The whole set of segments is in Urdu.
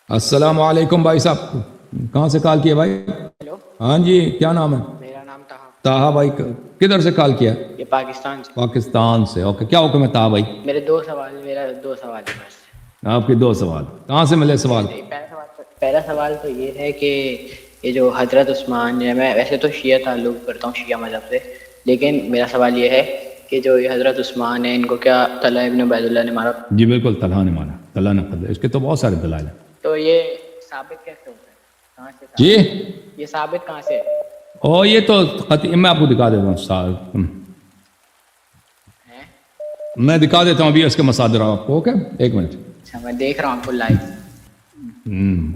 السلام علیکم بھائی صاحب، کہاں سے کال کیا بھائی؟ ہیلو، ہاں جی، کیا نام ہے؟ میرا نام طاہا، طاہا بھائی، کدھر سے کال کیا؟ یہ پاکستان سے۔ پاکستان سے، اوکے، کیا حکم ہے طاہا بھائی؟ میرا دو سوال ہے بس۔ آپ کے دو سوال کہاں سے ملے سوال؟ پہلا سوال تو یہ ہے کہ یہ جو حضرت عثمان ہے، میں ویسے تو شیعہ تعلق کرتا ہوں، شیعہ مذہب سے، لیکن میرا سوال یہ ہے کہ جو یہ حضرت عثمان ہیں ان کو کیا طلحہ ابن عبید اللہ نے مارا؟ جی بالکل، طلحہ نے مانا، طلحہ نے قتل، اس کے تو بہت سارے دلائل ہیں۔ تو یہ ثابت کیسے ہوتا ہے؟ کہاں سے ثابت؟ جی یہ ثابت کہاں سے ہے؟ او یہ تو قطعی، میں آپ کو دکھا دیتا ہوں، ہیں؟ میں دکھا دیتا ہوں ابھی اس کے مصادر آپ کو، اوکے، ایک منٹ۔ اچھا، میں دیکھ رہا ہوں آپ کو لائیو۔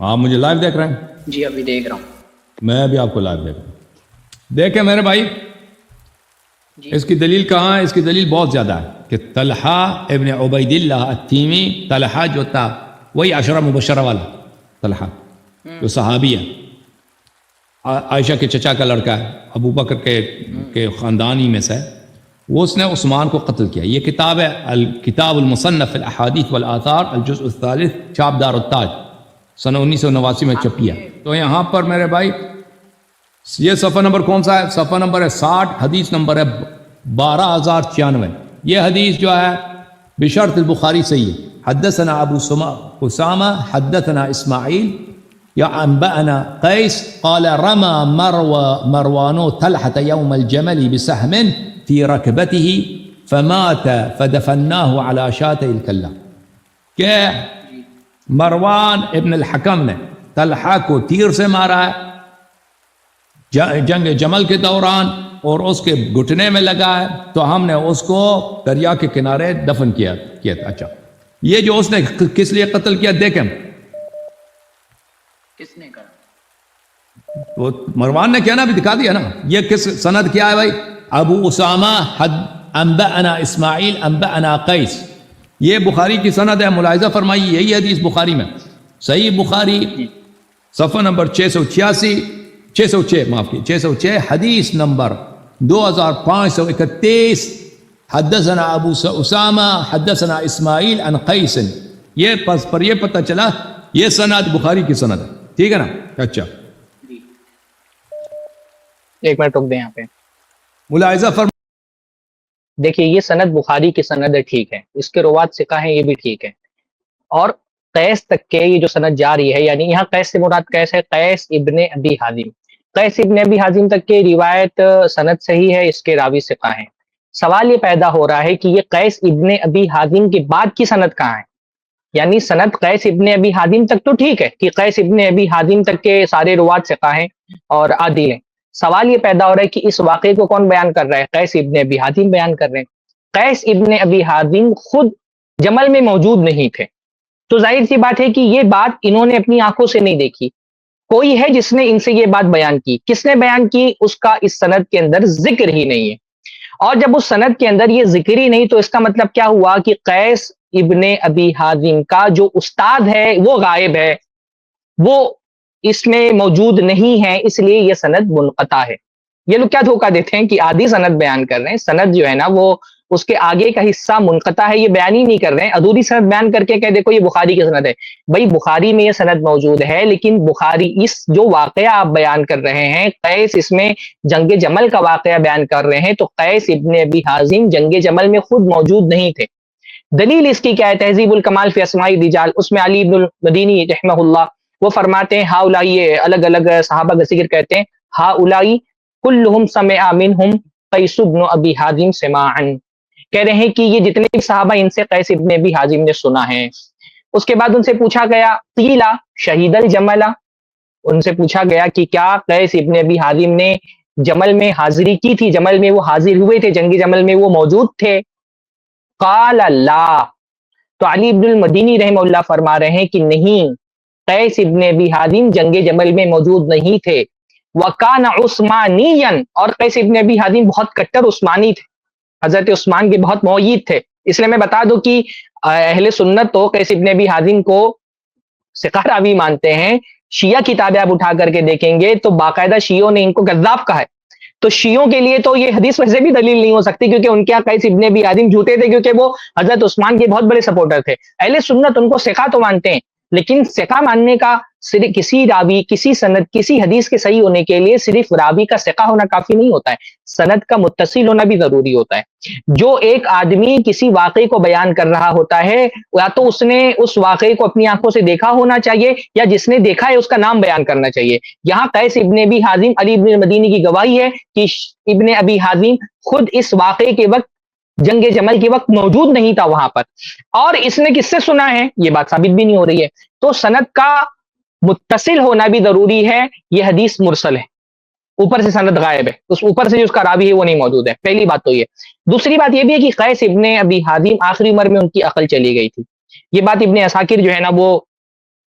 آپ مجھے لائیو دیکھ رہے ہیں؟ جی ابھی دیکھ رہا ہوں۔ میں بھی آپ کو لائیو دیکھ رہا ہوں، دیکھیں میرے بھائی، جی اس کی دلیل کہاں ہے؟ اس کی دلیل بہت زیادہ ہے کہ طلحہ ابن عبید اللہ التیمی، طلحہ جو تھا وہی عشرہ مبشرہ والا طلحہ جو صحابی ہے، عائشہ کے چچا کا لڑکا ہے، ابو بکر کے خاندانی میں سے ہے، وہ اس نے عثمان کو قتل کیا۔ یہ کتاب ہے الکتاب المصنف فی الاحادیث والآثار الجزء الثالث، چھاپ دار التاج، سن 1989 میں چھپی ہے۔ تو یہاں پر میرے بھائی یہ صفحہ نمبر کون سا ہے؟ صفحہ نمبر ہے 60، حدیث نمبر ہے 12096۔ یہ حدیث جو ہے بشرط البخاری صحیح ہے۔ حدثنا ابو اسامہ حدثنا اسماعیل یا انبأنا قیس قال رمى مروان طلحة يوم الجمل بسهم في ركبته فمات فدفناه على شاطئ الكلہ، کہ مروان ابن الحکم نے طلحہ کو تیر سے مارا ہے جنگ جمل کے دوران، اور اس کے گھٹنے میں لگا ہے، تو ہم نے اس کو دریا کے کنارے دفن کیا تھا۔ اچھا، یہ جو اس نے کس لیے قتل کیا دیکھیں، کس نے کرا؟ وہ مروان نے کیا نا، ابھی دکھا دیا نا۔ یہ کس سند کیا ہے بھائی؟ ابو اسامہ انبأنا اسماعیل انبأنا قیس، یہ بخاری کی سند ہے، ملاحظہ فرمائیے، یہی حدیث بخاری میں، صحیح بخاری صفحہ نمبر 606 معاف کی 606، حدیث نمبر 2531، حدثنا ابو اسامہ حدثنا اسماعیل عن قیس۔ یہ پس پر یہ پتہ چلا یہ سند بخاری کی سند ہے، ٹھیک ہے نا؟ اچھا، ایک منٹ رک دیں یہاں پہ۔ ملاحظہ فرما، دیکھیے یہ سند بخاری کی سند ہے، ٹھیک ہے، اس کے روات ثقہ ہیں، یہ بھی ٹھیک ہے، اور قیس تک کے یہ جو سند جاری ہے، یعنی یہاں قیس سے مراد قیس ہے قیس ابن ابی حازم، قیس ابن ابی حازم تک کے روایت سند صحیح ہے، اس کے راوی ثقہ ہیں۔ سوال یہ پیدا ہو رہا ہے کہ یہ قیس ابن ابی حازم کے بعد کی سند کہاں ہے؟ یعنی سند قیس ابن ابی حازم تک تو ٹھیک ہے کہ قیس ابن ابی حازم تک کے سارے روات ثقہ ہیں اور عادل ہیں، سوال یہ پیدا ہو رہا ہے کہ اس واقعے کو کون بیان کر رہا ہے؟ قیس ابن ابی حازم بیان کر رہے ہیں۔ قیس ابن ابی حازم خود جمل میں موجود نہیں تھے، تو ظاہر سی بات ہے کہ یہ بات انہوں نے اپنی آنکھوں سے نہیں دیکھی، کوئی ہے جس نے ان سے یہ بات بیان کی، کس نے بیان کی؟ اس کا اس سند کے اندر ذکر ہی نہیں ہے، اور جب اس سند کے اندر یہ ذکر ہی نہیں تو اس کا مطلب کیا ہوا کہ قیس ابن ابی حازم کا جو استاد ہے وہ غائب ہے، وہ اس میں موجود نہیں ہے، اس لیے یہ سند منقطع ہے۔ یہ لوگ کیا دھوکہ دیتے ہیں کہ آدھی سند بیان کر رہے ہیں، سند جو ہے نا وہ اس کے آگے کا حصہ منقطع ہے، یہ بیان ہی نہیں کر رہے ہیں، ادھوری سند بیان کر کے کہ دیکھو یہ بخاری کی سند ہے۔ بھائی بخاری میں یہ سند موجود ہے، لیکن بخاری اس جو واقعہ آپ بیان کر رہے ہیں قیس، اس میں جنگ جمل کا واقعہ بیان کر رہے ہیں، تو قیس ابن ابی حازم جنگ جمل میں خود موجود نہیں تھے۔ دلیل اس کی کیا ہے؟ تہذیب الکمال فی اسماء الرجال، اس میں علی ابن المدینی رحمہ اللہ وہ فرماتے ہیں ہاؤلائی، یہ الگ الگ صحابہ کا ذکر کرتے ہیں، ہاؤلائی کلہم سمع منہم قیس ابن ابی حازم سماعا، کہہ رہے ہیں کہ یہ جتنے بھی صحابہ ان سے قیس ابن ابی حازم نے سنا ہے۔ اس کے بعد ان سے پوچھا گیا قیلا شہید الجمل، ان سے پوچھا گیا کہ کیا قیس ابن ابی حازم نے جمل میں حاضری کی تھی، جمل میں وہ حاضر ہوئے تھے، جنگ جمل میں وہ موجود تھے؟ قال لا، تو علی ابن المدینی رحمہ اللہ فرما رہے ہیں کہ نہیں، قیس ابن ابی حازم جنگ جمل میں موجود نہیں تھے۔ وکان عثمانیا، اور قیس ابن ابی حازم بہت کٹر عثمانی تھے، حضرت عثمان کے بہت مؤید تھے۔ اس لیے میں بتا دوں کہ اہل سنت تو قیس ابن ابی حازم کو ثقہ راوی مانتے ہیں، شیعہ کتابیں آپ اٹھا کر کے دیکھیں گے تو باقاعدہ شیعوں نے ان کو کذاب کہا ہے، تو شیعوں کے لیے تو یہ حدیث ویسے بھی دلیل نہیں ہو سکتی، کیونکہ ان کے یہاں قیس ابن ابی حازم جھوٹے تھے، کیونکہ وہ حضرت عثمان کے بہت بڑے سپورٹر تھے۔ اہل سنت ان کو ثقہ تو مانتے ہیں، لیکن ثقہ ماننے کا صرف کسی راوی، کسی سند، کسی حدیث کے صحیح ہونے کے لیے صرف راوی کا ثقہ ہونا کافی نہیں ہوتا ہے، سند کا متصل ہونا بھی ضروری ہوتا ہے۔ جو ایک آدمی کسی واقعے کو بیان کر رہا ہوتا ہے، یا تو اس نے اس واقعے کو اپنی آنکھوں سے دیکھا ہونا چاہیے، یا جس نے دیکھا ہے اس کا نام بیان کرنا چاہیے۔ یہاں قیس ابن ابی حازم علی ابن المدینی کی گواہی ہے کہ ابن ابی حازم خود اس واقعے کے وقت، جنگ جمل کے وقت موجود نہیں تھا وہاں پر، اور اس نے کس سے سنا ہے یہ بات ثابت بھی نہیں ہو رہی ہے۔ تو سند کا متصل ہونا بھی ضروری ہے، یہ حدیث مرسل ہے، اوپر سے سند غائب ہے، اس اوپر سے جو اس کا راوی ہے وہ نہیں موجود ہے، پہلی بات تو یہ۔ دوسری بات یہ بھی ہے کہ قیس ابن ابی حازم آخری عمر میں ان کی عقل چلی گئی تھی، یہ بات ابن عساکر جو ہے نا وہ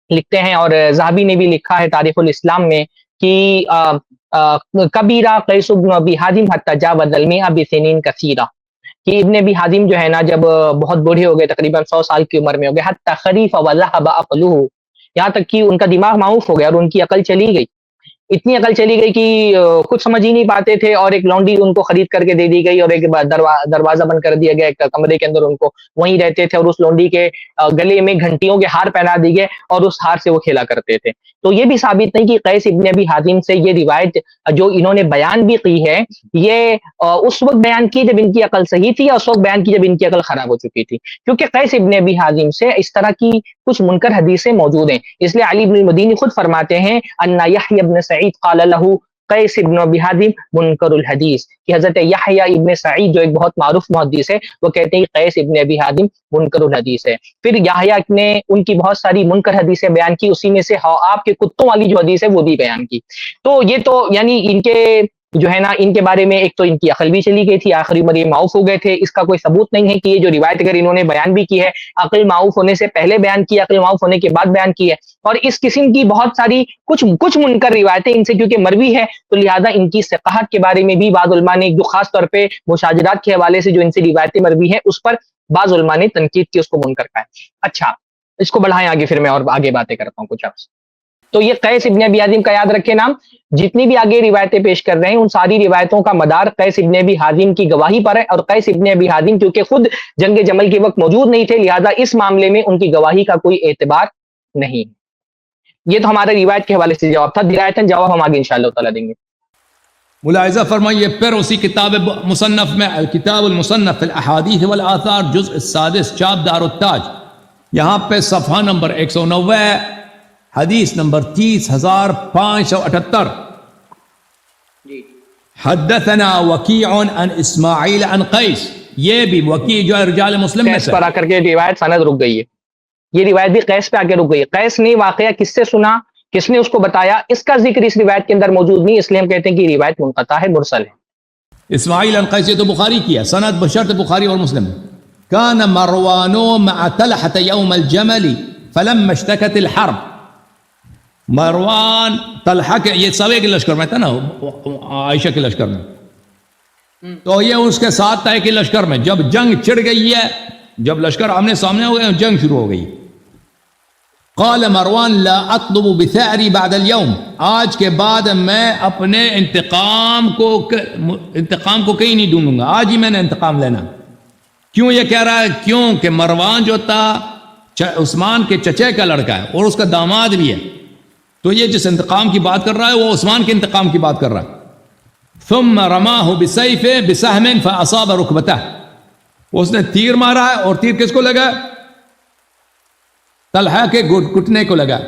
لکھتے ہیں، اور ذہبی نے بھی لکھا ہے تاریخ الاسلام میں کہ کبیرہ قیس ابن ابی حازم حتی جاوز المئہ بسنین کثیرہ، کہ ابن ابی حازم جو ہے نا جب بہت بوڑھے ہو گئے، تقریباً 100 سال کی عمر میں ہو گئے، حتی خریف وذهب عقلہ، یہاں تک کہ ان کا دماغ معوف ہو گیا اور ان کی عقل چلی گئی، اتنی عقل چلی گئی کہ کچھ سمجھ ہی نہیں پاتے تھے، اور ایک لونڈی ان کو خرید کر کے دے دی گئی، اور ایک دروازہ بند کر دیا گیا ایک کمرے کے اندر، ان کو وہیں رہتے تھے، اور اس لونڈی کے گلے میں گھنٹیوں کے ہار پہنا دی گئے، اور اس ہار سے وہ کھیلا کرتے تھے۔ تو یہ بھی ثابت نہیں کہ قیس ابن ابی حازم سے یہ روایت جو انہوں نے بیان بھی کی ہے، یہ اس وقت بیان کی جب ان کی عقل صحیح تھی، اور اس وقت بیان کی جب ان کی عقل خراب ہو چکی تھی، کیونکہ قیس ابن ابی حازم سے اس طرح کی کچھ منکر حدیثیں موجود ہیں۔ اس لیے علی بن المدینی خود فرماتے ہیں ان یحییٰ ابن سعید قال له قیس ابن ابی حازم منکر الحدیث، کہ حضرت یحییٰ ابن سعید جو ایک بہت معروف محدث ہے، وہ کہتے ہیں کہ قیس ابن ابی حازم منکر الحدیث ہے۔ پھر یحییٰ نے ان کی بہت ساری منکر حدیثیں بیان کی، اسی میں سے آپ کے کتوں والی جو حدیث ہے وہ بھی بیان کی۔ تو یہ تو یعنی ان کے جو ہے نا، ان کے بارے میں ایک تو ان کی عقل بھی چلی گئی تھی، آخری عمر یہ معاف ہو گئے تھے، اس کا کوئی ثبوت نہیں ہے کہ یہ جو روایت اگر انہوں نے بیان بھی کی ہے، عقل معاف ہونے سے پہلے بیان کی، عقل معاف ہونے کے بعد بیان کی ہے۔ اور اس قسم کی بہت ساری کچھ منکر روایتیں ان سے کیونکہ مروی ہے، تو لہذا ان کی ثقاہت کے بارے میں بھی بعض علماء نے، جو خاص طور پہ مشاجرات کے حوالے سے جو ان سے روایتیں مروی ہیں، اس پر بعض علماء نے تنقید کی، اس کو منکر کہا ہے۔ اچھا، اس کو بڑھائیں آگے، پھر میں اور آگے باتیں کرتا ہوں کچھ آپ سے۔ تو یہ قیس ابن ابی حازم کا یاد رکھے نام، جتنی بھی آگے روایتیں پیش کر رہے ہیں ان ساری روایتوں کا مدار قیس ابن ابی حازم کی گواہی پر ہے، اور قیس ابن ابی حازم کیونکہ خود جنگ جمل کے وقت موجود نہیں تھے، لہذا اس معاملے میں ان کی گواہی کا کوئی اعتبار نہیں۔ یہ تو ہمارے روایت کے حوالے سے جواب تھا، درایتاً جواب ہم آگے انشاءاللہ تعالیٰ دیں گے۔ ملاحظہ فرمائیے پھر اسی کتاب مصنف میں، الکتاب المصنف فی الاحادیث والآثار، جزء السادس، چاپ دار التاج، یہاں پہ صفحہ نمبر 190، حدیث نمبر 30,578، حدثنا وکیع عن اسماعیل عن قیس، یہ بھی وکیع جو ہے رجال مسلم میں قیس سے، پر آ کر کے روایت سند رک گئی ہے، یہ روایت بھی قیس پہ آ کے رک گئی ہے۔ قیس نے واقعہ کس سے سنا، کس نے اس کو بتایا، اس کا ذکر اس روایت کے اندر موجود نہیں، اس لیے ہم کہتے ہیں کہ یہ روایت منقطع ہے، مرسل ہے۔ اسماعیل عن قیس، یہ تو بخاری کی ہے، سند بشرط بخاری اور مسلم۔ كان مروان مع طلحة يوم الجمل فلما اشتكت الحرب، مروان طلحہ کے، یہ سب ایک لشکر میں تھا نا، عائشہ کے لشکر میں، تو یہ اس کے ساتھ تھا کہ لشکر میں جب جنگ چڑھ گئی ہے، جب لشکر آمنے سامنے ہو گئے، جنگ شروع ہو گئی، قال مروان لا اطلب بثأري بعد اليوم، آج کے بعد میں اپنے انتقام کو کہیں نہیں ڈھونڈوں گا، آج ہی میں نے انتقام لینا۔ کیوں یہ کہہ رہا ہے؟ کیوں کہ مروان جو تھا عثمان کے چچے کا لڑکا ہے اور اس کا داماد بھی ہے، تو یہ جس انتقام کی بات کر رہا ہے وہ عثمان کے انتقام کی بات کر رہا ہے۔ ثم رماه بسيفه بسهم فاصاب ركبته، اس نے تیر مارا ہے، اور تیر کس کو لگا؟ طلحہ کے گھٹنے کو لگا۔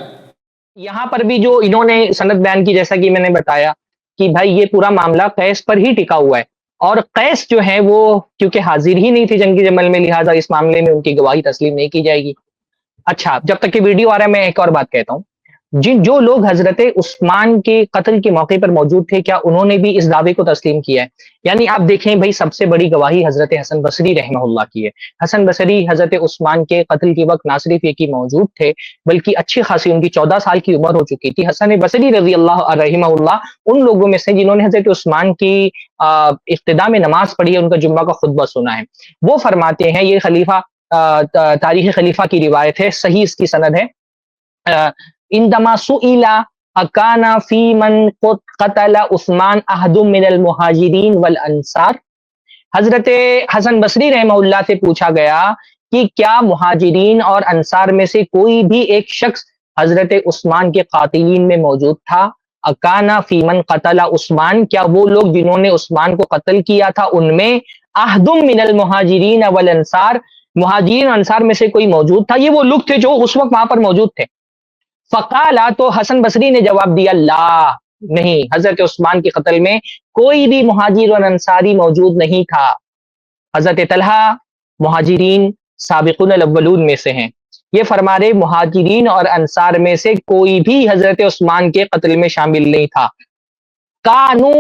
یہاں پر بھی جو انہوں نے سند بیان کی، جیسا کہ میں نے بتایا کہ بھائی یہ پورا معاملہ قیس پر ہی ٹکا ہوا ہے، اور قیس جو ہے وہ کیونکہ حاضر ہی نہیں تھی جنگ جمل میں، لہٰذا اس معاملے میں ان کی گواہی تسلیم نہیں کی جائے گی۔ اچھا، جب تک کہ ویڈیو آ رہا ہے میں ایک اور بات کہتا ہوں، جو لوگ حضرت عثمان کے قتل کے موقع پر موجود تھے، کیا انہوں نے بھی اس دعوے کو تسلیم کیا ہے؟ یعنی آپ دیکھیں بھائی، سب سے بڑی گواہی حضرت حسن بصری رحمہ اللہ کی ہے۔ حسن بصری حضرت عثمان کے قتل کے وقت نہ صرف یہ کہ موجود تھے، بلکہ اچھی خاصی ان کی 14 سال کی عمر ہو چکی تھی۔ حسن بصری رضی اللہ رحمہ اللہ ان لوگوں میں سے جنہوں نے حضرت عثمان کی ابتدا میں نماز پڑھی ہے، ان کا جمعہ کا خطبہ سنا ہے۔ وہ فرماتے ہیں، یہ خلیفہ تاریخ خلیفہ کی روایت ہے، صحیح اس کی سند ہے، عندما سئل اکان فی من قتل عثمان احد من المہاجرین والانصار، حضرت حسن بصری رحمہ اللہ سے پوچھا گیا کہ کیا مہاجرین اور انصار میں سے کوئی بھی ایک شخص حضرت عثمان کے قاتلین میں موجود تھا؟ اکانا فی من قتل عثمان، کیا وہ لوگ جنہوں نے عثمان کو قتل کیا تھا ان میں احدم من المہاجرین والانصار، مہاجرین اور انصار میں سے کوئی موجود تھا؟ یہ وہ لوگ تھے جو اس وقت وہاں پر موجود تھے۔ فقالا، تو حسن بصری نے جواب دیا، لا، نہیں، حضرت عثمان کے قتل میں کوئی بھی مہاجر اور انصاری موجود نہیں تھا۔ حضرت طلحہ مہاجرین سابقون الاولون میں سے ہیں، یہ فرما رہے مہاجرین اور انصار میں سے کوئی بھی حضرت عثمان کے قتل میں شامل نہیں تھا۔ کانو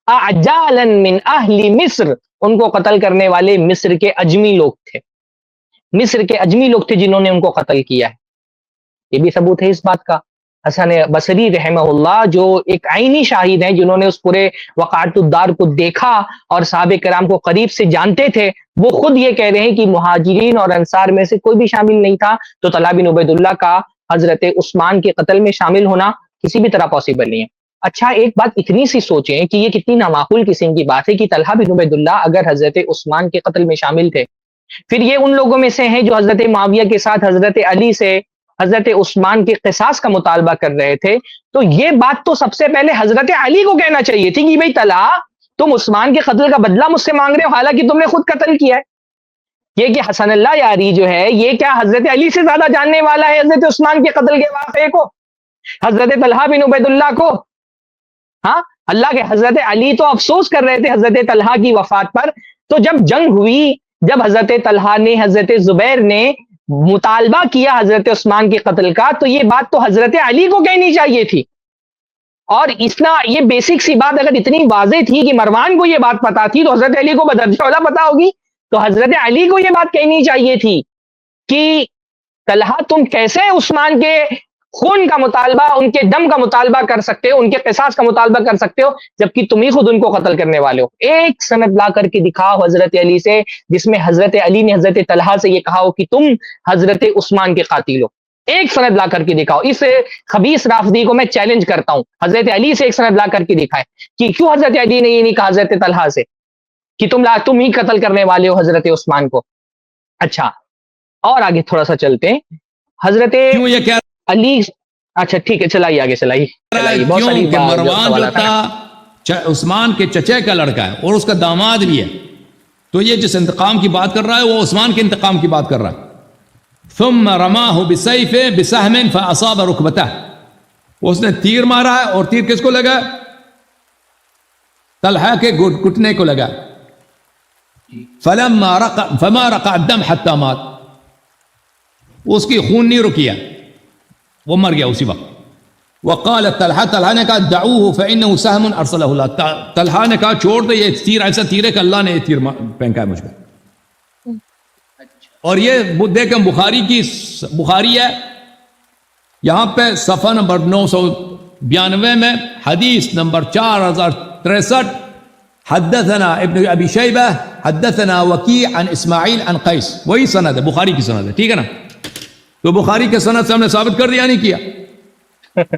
اعجالا من اہل مصر، ان کو قتل کرنے والے مصر کے اجمی لوگ تھے، مصر کے اجمی لوگ تھے جنہوں نے ان کو قتل کیا ہے۔ یہ بھی ثبوت ہے اس بات کا۔ حسن بصری رحمہ اللہ جو ایک عینی شاہد ہیں، جنہوں نے اس پورے وقعت الدار کو دیکھا اور صحابہ کرام کو قریب سے جانتے تھے، وہ خود یہ کہہ رہے ہیں کہ مہاجرین اور انصار میں سے کوئی بھی شامل نہیں تھا، تو طلحہ بن عبید اللہ کا حضرت عثمان کے قتل میں شامل ہونا کسی بھی طرح پاسبل نہیں ہے۔ اچھا، ایک بات اتنی سی سوچیں کہ یہ کتنی نامعقول قسم کی بات ہے کہ طلحہ بن عبید اللہ اگر حضرت عثمان کے قتل میں شامل تھے، پھر یہ ان لوگوں میں سے ہیں جو حضرت معاویہ کے ساتھ حضرت علی سے حضرت عثمان کے قصاص کا مطالبہ کر رہے تھے، تو یہ بات تو سب سے پہلے حضرت علی کو کہنا چاہیے تھی کہ بھئی طلحہ، تم عثمان کے قتل کا بدلہ مجھ سے مانگ رہے ہو، حالانکہ تم نے خود قتل کیا ہے۔ یہ کہ حسن اللہ یاری جو ہے، یہ کیا حضرت علی سے زیادہ جاننے والا ہے حضرت عثمان کے قتل کے واقعے کو، حضرت طلحہ بن عبید اللہ کو؟ ہاں، اللہ کے حضرت علی تو افسوس کر رہے تھے حضرت طلحہ کی وفات پر، تو جب جنگ ہوئی، جب حضرت طلحہ نے حضرت زبیر نے مطالبہ کیا حضرت عثمان کے قتل کا، تو یہ بات تو حضرت علی کو کہنی چاہیے تھی۔ اور یہ بیسک سی بات اگر اتنی واضح تھی کہ مروان کو یہ بات پتا تھی، تو حضرت علی کو بدرجہ اولیٰ پتا ہوگی، تو حضرت علی کو یہ بات کہنی چاہیے تھی کہ طلحہ، تم کیسے عثمان کے خون کا مطالبہ، ان کے دم کا مطالبہ کر سکتے ہو، ان کے قصاص کا مطالبہ کر سکتے ہو، جبکہ تم ہی خود ان کو قتل کرنے والے ہو؟ ایک سند لا کر کے دکھاؤ حضرت علی سے جس میں حضرت علی نے حضرت طلحہ سے یہ کہا ہو کہ تم حضرت عثمان کے قاتل ہو۔ ایک سند لا کر کے دکھاؤ۔ اس خبیث رافضی کو میں چیلنج کرتا ہوں، حضرت علی سے ایک سند لا کر کے دکھائے کہ کیوں حضرت علی نے یہ نہیں کہا حضرت طلحہ سے کہ تم ہی قتل کرنے والے ہو حضرت عثمان کو۔ اچھا، اور آگے تھوڑا سا چلتے ہیں۔ حضرت کیوں یہ کہہ علی، اچھا ٹھیک ہے، چلائیے آگے، چلائیے۔ بہت ساری کیوں کہ مروان جو تھا عثمان کے چچے کا لڑکا ہے اور اس کا داماد بھی ہے، تو یہ جس انتقام کی بات کر رہا ہے وہ عثمان کے انتقام کی بات کر رہا ہے۔ ثم رماه بسيف بسهم فاصاب ركبته، اس نے تیر مارا ہے اور تیر کس کو لگا؟ طلحہ کے گھٹنے کو لگا۔ فما رقع الدم حتى مات، اس کی خون نہیں رکیا، وہ مر گیا اسی وقت۔ وقال طلحہ نے کہا دعوه فانه سهم ارسله الله، طلحہ نے کہا چھوڑ دو، یہ تیر ایسا تیر ہے کہ اللہ نے یہ تیر پھینکا ہے مجھ پہ۔ اور یہ دیکھیں بخاری ہے، یہاں پہ صفحہ نمبر 992 میں حدیث نمبر 4063، حدثنا ابن ابی شیبہ حدثنا وکیع عن اسماعیل عن قیس، وہی سند ہے، بخاری کی سند ہے، ٹھیک ہے نا؟ تو بخاری کے سند سے ہم نے ثابت کر دیا نہیں کیا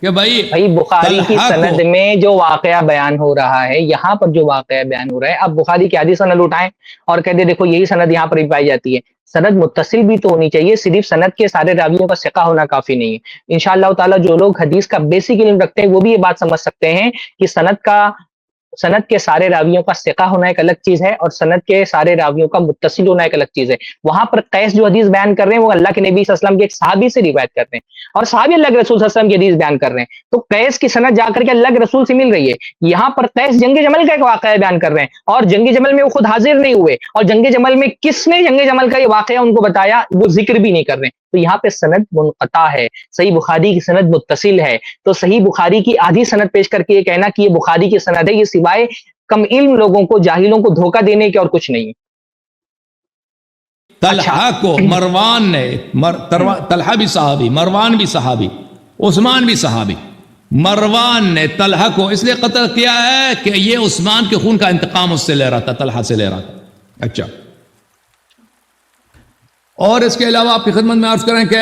کہ بھائی بخاری کی سند میں جو واقعہ بیان ہو رہا ہے، یہاں پر جو واقعہ بیان ہو رہا ہے، اب بخاری کی حدیث سند اٹھائیں اور کہہ دے دیکھو یہی سند یہاں پر بھی پائی جاتی ہے۔ سند متصل بھی تو ہونی چاہیے، صرف سند کے سارے راویوں کا ثقہ ہونا کافی نہیں ہے۔ انشاءاللہ تعالی جو لوگ حدیث کا بیسک علم رکھتے ہیں وہ بھی یہ بات سمجھ سکتے ہیں کہ سند کے سارے راویوں کا ثقہ ہونا ایک الگ چیز ہے اور سند کے سارے راویوں کا متصل ہونا ایک الگ چیز ہے۔ وہاں پر قیس جو حدیث بیان کر رہے ہیں وہ اللہ کے نبی صلی اللہ علیہ وسلم کے ایک صحابی سے روایت کرتے ہیں، اور صحابی اللہ کے رسول صلی اللہ علیہ وسلم کی حدیث بیان کر رہے ہیں، تو قیس کی سند جا کر کے اللہ کے رسول سے مل رہی ہے۔ یہاں پر قیس جنگ جمل کا ایک واقعہ بیان کر رہے ہیں، اور جنگ جمل میں وہ خود حاضر نہیں ہوئے، اور جنگ جمل میں کس نے جنگ جمل کا یہ واقعہ ان کو بتایا وہ ذکر بھی نہیں کر رہے ہیں۔ تو یہاں پہ سند منقطع ہے، صحیح بخاری کی سند متصل ہے، تو صحیح بخاری کی آدھی سند پیش کر کے یہ کہنا کہ یہ بخاری کی سند ہے، یہ سوائے کم علم لوگوں کو، جاہلوں کو دھوکہ دینے کے اور کچھ نہیں ہے۔ طلحہ کو مروان نے، طلحہ بھی صحابی، مروان بھی صحابی، عثمان بھی صحابی، مروان نے طلحہ کو اس لیے قتل کیا ہے کہ یہ عثمان کے خون کا انتقام اس سے لے رہا تھا، طلحہ سے لے رہا تھا۔ اچھا، اور اس کے علاوہ آپ کی خدمت میں عرض کریں کہ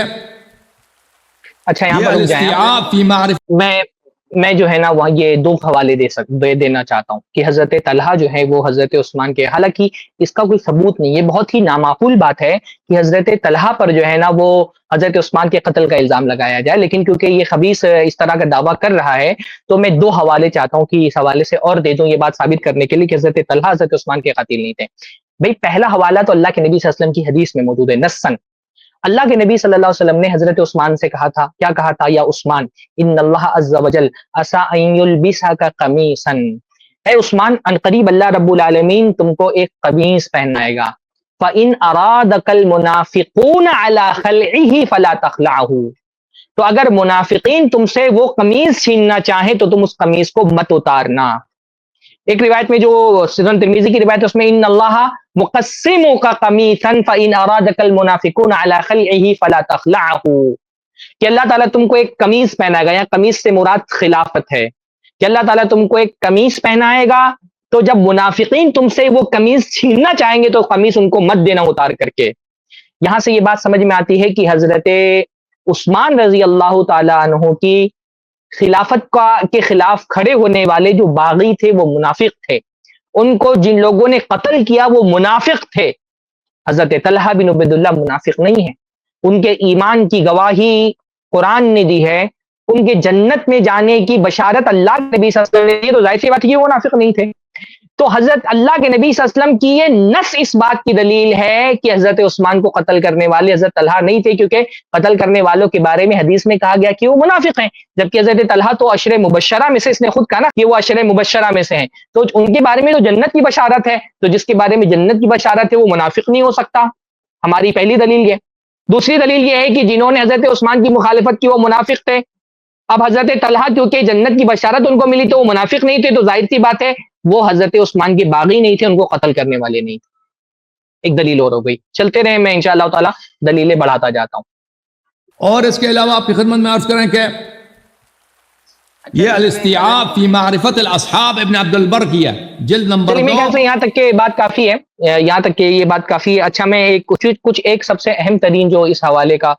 اچھا یہاں پر میں جو ہے نا وہاں یہ دو حوالے دے دینا چاہتا ہوں کہ حضرت طلحہ جو ہے وہ حضرت عثمان کے، حالانکہ اس کا کوئی ثبوت نہیں ہے، بہت ہی نامعقول بات ہے کہ حضرت طلحہ پر جو ہے نا وہ حضرت عثمان کے قتل کا الزام لگایا جائے، لیکن کیونکہ یہ خبیث اس طرح کا دعویٰ کر رہا ہے تو میں دو حوالے چاہتا ہوں کہ اس حوالے سے اور دے دوں، یہ بات ثابت کرنے کے لیے کہ حضرت طلحہ حضرت عثمان کے قاتل نہیں تھے۔ بھئی پہلا حوالہ تو اللہ کے نبی صلی اللہ علیہ وسلم کی حدیث میں موجود ہے نصاً، اللہ کے نبی صلی اللہ علیہ وسلم نے حضرت عثمان سے کہا تھا، کیا کہا تھا؟ یا عثمان ان اللہ عز وجل عسى ان يلبسك قمیصا، اے عثمان ان قریب اللہ رب العالمین تم کو ایک قمیص پہنائے گا، فان ارادك المنافقون على خلعه فلا تخلعه، تو اگر منافقین تم سے وہ قمیص چھیننا چاہیں تو تم اس قمیص کو مت اتارنا۔ ایک روایت میں جو سنن ترمذی کی روایت ہے اس میں ان اللہ مقسمک قمیصا فان ارادك المنافقون على خلعه فلا تخلعه، کہ اللہ تعالیٰ تم کو ایک قمیص پہنائے گا، یا قمیص سے مراد خلافت ہے، کہ اللہ تعالیٰ تم کو ایک قمیص پہنائے گا، تو جب منافقین تم سے وہ قمیص چھیننا چاہیں گے تو قمیص ان کو مت دینا اتار کر کے۔ یہاں سے یہ بات سمجھ میں آتی ہے کہ حضرت عثمان رضی اللہ تعالی عنہ کی خلافت کے خلاف کھڑے ہونے والے جو باغی تھے وہ منافق تھے، ان کو جن لوگوں نے قتل کیا وہ منافق تھے۔ حضرت طلحہ بن عبید اللہ منافق نہیں ہے، ان کے ایمان کی گواہی قرآن نے دی ہے، ان کے جنت میں جانے کی بشارت اللہ کے نبی صلی اللہ علیہ وسلم نے دی، تو ظاہر سی بات ہے یہ وہ منافق نہیں تھے۔ تو حضرت اللہ کے نبی صلی اللہ علیہ وسلم کی یہ نص اس بات کی دلیل ہے کہ حضرت عثمان کو قتل کرنے والے حضرت طلحہ نہیں تھے، کیونکہ قتل کرنے والوں کے بارے میں حدیث میں کہا گیا کہ وہ منافق ہیں، جبکہ حضرت طلحہ تو عشر مبشرہ میں سے، اس نے خود کہا نا کہ وہ عشر مبشرہ میں سے ہیں، تو ان کے بارے میں تو جنت کی بشارت ہے، تو جس کے بارے میں جنت کی بشارت ہے وہ منافق نہیں ہو سکتا، ہماری پہلی دلیل یہ۔ دوسری دلیل یہ ہے کہ جنہوں نے حضرت عثمان کی مخالفت کی وہ منافق تھے، اب حضرت طلحہ کیونکہ جنت کی بشارت ان کو ملی تو وہ منافق نہیں تھے، تو ظاہر سی بات ہے وہ حضرت عثمان کے باغی نہیں تھے، ان کو قتل کرنے والے نہیں تھے۔ ایک دلیل اور ہو گئی، چلتے رہیں، میں انشاءاللہ تعالی دلیلیں بڑھاتا جاتا ہوں۔ اور اس کے علاوہ آپ کی خدمت میں عرض کریں کہ یہ الاستیعاب فی معرفت الاصحاب ابن عبد البر کیا جلد نمبر چلیے میرے خیال سے یہاں تک کہ بات کافی ہے، یہاں تک کہ یہ بات کافی ہے۔ اچھا میں کچھ ایک سب سے اہم ترین جو اس حوالے کا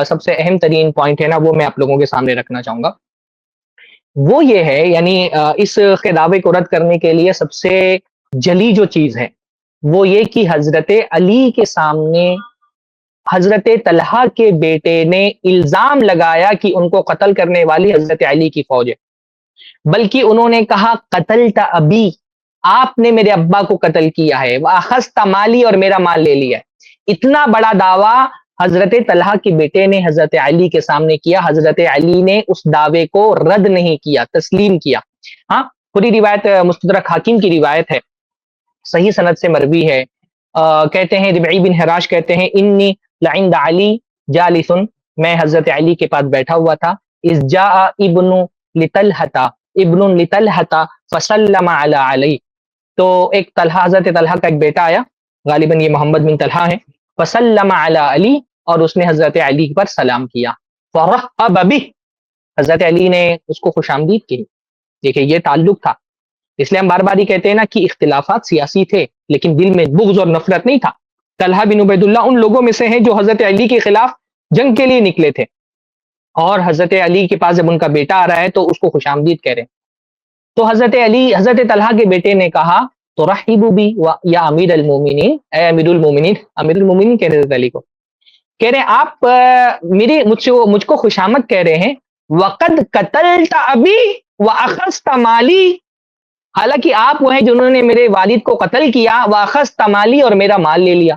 سب سے اہم ترین پوائنٹ ہے نا وہ میں آپ لوگوں کے سامنے رکھنا چاہوں گا، وہ یہ ہے یعنی اس کے دعوے کو رد کرنے کے لیے سب سے جلی جو چیز ہے وہ یہ کہ حضرت علی کے سامنے حضرت طلحہ کے بیٹے نے الزام لگایا کہ ان کو قتل کرنے والی حضرت علی کی فوج ہے، بلکہ انہوں نے کہا قتلت ابی، آپ نے میرے ابا کو قتل کیا ہے، واخذت مالی، اور میرا مال لے لیا ہے۔ اتنا بڑا دعویٰ حضرت طلحہ کے بیٹے نے حضرت علی کے سامنے کیا، حضرت علی نے اس دعوے کو رد نہیں کیا، تسلیم کیا۔ ہاں پوری روایت مستدرک حاکم کی روایت ہے، صحیح سند سے مروی ہے، کہتے ہیں ربعی بن حراش کہتے ہیں انی لعند علی جالس، میں حضرت علی کے پاس بیٹھا ہوا تھا، اذ جاء ابن لطلحہ فسلم علی علی، تو ایک طلحہ حضرت طلحہ کا ایک بیٹا آیا، غالباً یہ محمد بن طلحہ ہے، فسلم علی علی، اور اس نے حضرت علی پر سلام کیا، فرحب بہ، حضرت علی نے اس کو خوش آمدید کی۔ دیکھیں یہ تعلق تھا، اس لیے ہم بار بار ہی کہتے ہیں نا کہ اختلافات سیاسی تھے لیکن دل میں بغض اور نفرت نہیں تھا۔ طلحہ بن عبید اللہ ان لوگوں میں سے ہیں جو حضرت علی کے خلاف جنگ کے لیے نکلے تھے، اور حضرت علی کے پاس جب ان کا بیٹا آ رہا ہے تو اس کو خوش آمدید کہہ رہے ہیں، تو حضرت طلحہ کے بیٹے نے کہا تو رحبوا بی یا امیر المومنین، اے امیر المومنین کہہ رہے حضرت علی کو، کہہ رہے آپ مجھ کو خوش آمد کہہ رہے ہیں، وقد قتلت ابی واخذت مالی، حالانکہ آپ وہ ہیں جنہوں نے میرے والد کو قتل کیا، واخذت مالی، اور میرا مال لے لیا۔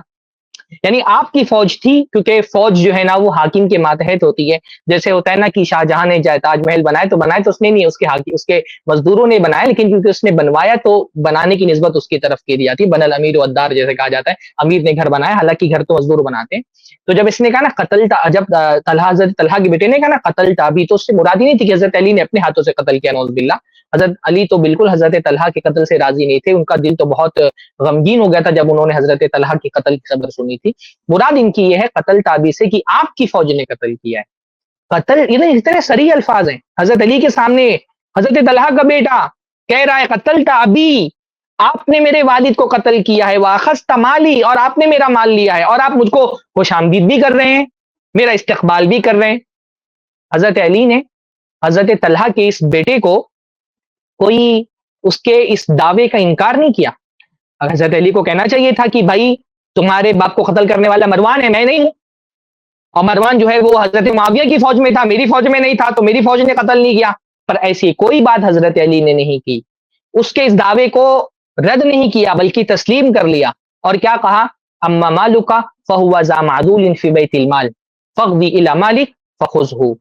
یعنی آپ کی فوج تھی، کیونکہ فوج جو ہے نا وہ حاکم کے ماتحت ہوتی ہے، جیسے ہوتا ہے نا کہ شاہ جہاں نے تاج محل بنائے تو اس نے نہیں، اس کے مزدوروں نے بنایا، لیکن کیونکہ اس نے بنوایا تو بنانے کی نسبت اس کی طرف کی دی جاتی ہے، بن الامیر والدار جیسے کہا جاتا ہے، امیر نے گھر بنایا، حالانکہ گھر تو مزدور بناتے ہیں۔ تو جب اس نے کہا نا قتل، جب حضرت طلحہ کے بیٹے نے کہا نا قتل تابی، تو اس سے مراد ہی نہیں تھی کہ حضرت علی نے اپنے ہاتھوں سے قتل کیا، نعوذ باللہ، حضرت علی تو بالکل حضرت طلحہ کے قتل سے راضی نہیں تھے، ان کا دل تو بہت غمگین ہو گیا تھا جب انہوں نے حضرت طلحہ کے قتل کی خبر سنی تھی۔ مراد ان کی یہ ہے قتل تابی سے کہ آپ کی فوج نے قتل کیا ہے، قتل یہ اتنے صریح الفاظ ہیں، حضرت علی کے سامنے حضرت طلحہ کا بیٹا کہہ رہا ہے قتلت ابی، آپ نے میرے والد کو قتل کیا ہے، واخذت مالی، اور آپ نے میرا مال لیا ہے، اور آپ مجھ کو خوش آمدید بھی کر رہے ہیں، میرا استقبال بھی کر رہے ہیں۔ حضرت علی نے حضرت طلحہ کے اس بیٹے کو کوئی اس کے اس دعوے کا انکار نہیں کیا. حضرت علی کو کہنا چاہیے تھا کہ بھائی تمہارے باپ کو قتل کرنے والا مروان ہے، میں نہیں ہوں. اور مروان جو ہے وہ حضرت معاویہ کی فوج میں تھا، میری فوج میں نہیں تھا، تو میری فوج نے قتل نہیں کیا. پر ایسی کوئی بات حضرت علی نے نہیں کی، اس کے اس دعوے کو رد نہیں کیا بلکہ تسلیم کر لیا. اور کیا کہا؟ اما مالک فہو ذا معدول فی بیت المال فاغض الی مالک فخذہ.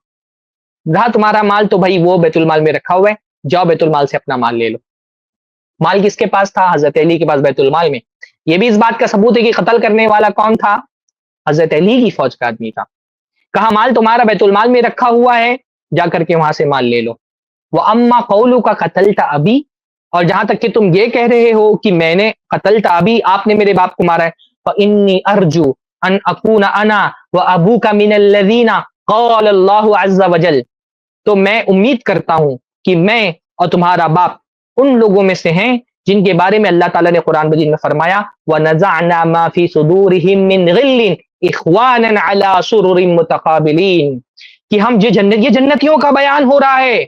رہا تمہارا مال تو بھائی وہ بیت المال میں رکھا ہوا ہے، جاؤ بیت المال سے اپنا مال لے لو. مال کس کے پاس تھا؟ حضرت علی کے پاس بیت المال میں. یہ بھی اس بات کا ثبوت ہے کہ قتل کرنے والا کون تھا؟ حضرت علی کی فوج کا آدمی تھا. کہا مال تمہارا بیت المال میں رکھا ہوا ہے، جا کر کے وہاں سے مال لے لو. وہ اما قولک قتلت ابی، اور جہاں تک کہ تم یہ کہہ رہے ہو کہ میں نے قتلت ابی، آپ نے میرے باپ کو مارا ہے، فانی ارجو ان اکون انا وابوک من الذین قال اللہ عز وجل، تو میں امید کرتا ہوں کہ میں اور تمہارا باپ ان لوگوں میں سے ہیں جن کے بارے میں اللہ تعالیٰ نے قرآن مجید میں فرمایا وَنَزَعْنَا مَا فِي صُدُورِهِم مِّن غِلٍّ إِخْوَانًا عَلَىٰ سُرُرٍ مُتَقَابِلِينَ، کہ ہم یہ جنتیوں کا بیان ہو رہا ہے.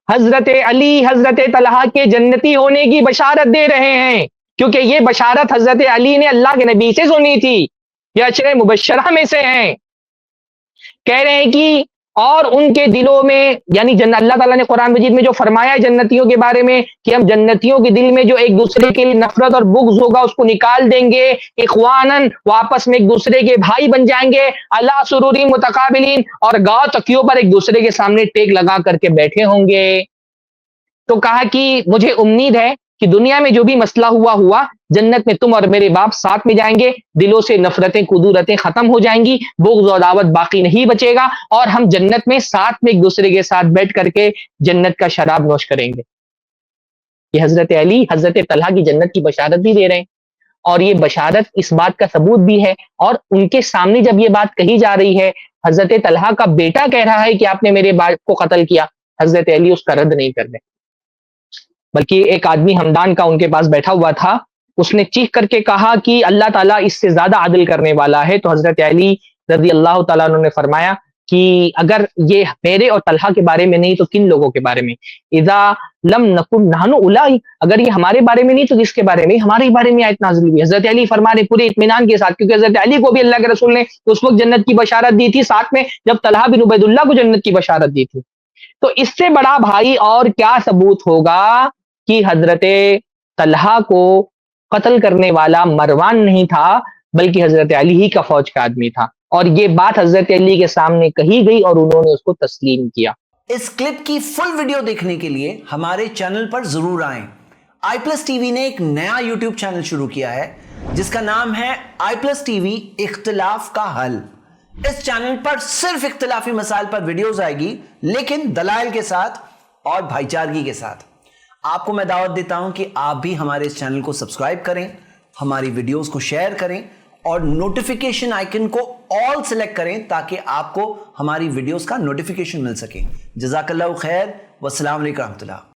حضرت علی حضرت طلحہ کے جنتی ہونے کی بشارت دے رہے ہیں، کیونکہ یہ بشارت حضرت علی نے اللہ کے نبی سے سنی تھی. یہ عشرے مبشرہ میں سے ہیں. کہہ رہے ہیں کہ اور ان کے دلوں میں، یعنی اللہ تعالیٰ نے قرآن مجید میں جو فرمایا ہے جنتیوں کے بارے میں کہ ہم جنتیوں کے دل میں جو ایک دوسرے کے لیے نفرت اور بغض ہوگا اس کو نکال دیں گے. اخوانن، وہ آپس میں ایک دوسرے کے بھائی بن جائیں گے. علی سرور متقابلین، اور گاؤں تکیوں پر ایک دوسرے کے سامنے ٹیک لگا کر کے بیٹھے ہوں گے. تو کہا کہ مجھے امید ہے کہ دنیا میں جو بھی مسئلہ ہوا جنت میں تم اور میرے باپ ساتھ میں جائیں گے، دلوں سے نفرتیں کدورتیں ختم ہو جائیں گی، بغض و عداوت باقی نہیں بچے گا، اور ہم جنت میں ساتھ میں ایک دوسرے کے ساتھ بیٹھ کر کے جنت کا شراب نوش کریں گے. یہ حضرت علی حضرت طلحہ کی جنت کی بشارت بھی دے رہے ہیں، اور یہ بشارت اس بات کا ثبوت بھی ہے. اور ان کے سامنے جب یہ بات کہی جا رہی ہے، حضرت طلحہ کا بیٹا کہہ رہا ہے کہ آپ نے میرے باپ کو قتل کیا، حضرت علی اس کا رد نہیں کر رہے، بلکہ ایک آدمی ہمدان کا ان کے پاس بیٹھا ہوا تھا، اس نے چیخ کر کے کہا کہ اللہ تعالیٰ اس سے زیادہ عدل کرنے والا ہے. تو حضرت علی رضی اللہ تعالیٰ عنہ نے فرمایا کہ اگر یہ میرے اور طلحہ کے بارے میں نہیں تو کن لوگوں کے بارے میں؟ اذا لم نکن نحن اولائی، اگر یہ ہمارے بارے میں نہیں تو کس کے بارے میں؟ ہمارے بارے میں آیت نازل ہوئی. حضرت علی فرما رہے پورے اطمینان کے ساتھ، کیونکہ حضرت علی کو بھی اللہ کے رسول نے اس وقت جنت کی بشارت دی تھی، ساتھ میں جب طلحہ بن عبید اللہ کو جنت کی بشارت دی تھی. تو اس سے بڑا بھائی اور کیا ثبوت ہوگا کہ حضرت طلحہ کو قتل کرنے والا مروان نہیں تھا بلکہ حضرت علی ہی کا فوج کا آدمی تھا. اور یہ بات حضرت علی کے سامنے کہی گئی اور انہوں نے اس کو تسلیم کیا. اس کلپ کی فل ویڈیو دیکھنے کے لیے ہمارے چینل پر ضرور آئیں. آئی پلس ٹی وی نے ایک نیا یوٹیوب چینل شروع کیا ہے جس کا نام ہے آئی پلس ٹی وی اختلاف کا حل. اس چینل پر صرف اختلافی مسائل پر ویڈیوز آئے گی، لیکن دلائل کے ساتھ اور بھائی چارگی کے ساتھ. آپ کو میں دعوت دیتا ہوں کہ آپ بھی ہمارے اس چینل کو سبسکرائب کریں، ہماری ویڈیوز کو شیئر کریں اور نوٹیفیکیشن آئیکن کو آل سلیکٹ کریں تاکہ آپ کو ہماری ویڈیوز کا نوٹیفیکیشن مل سکے. جزاک اللہ خیر، والسلام علیکم ورحمۃ اللہ.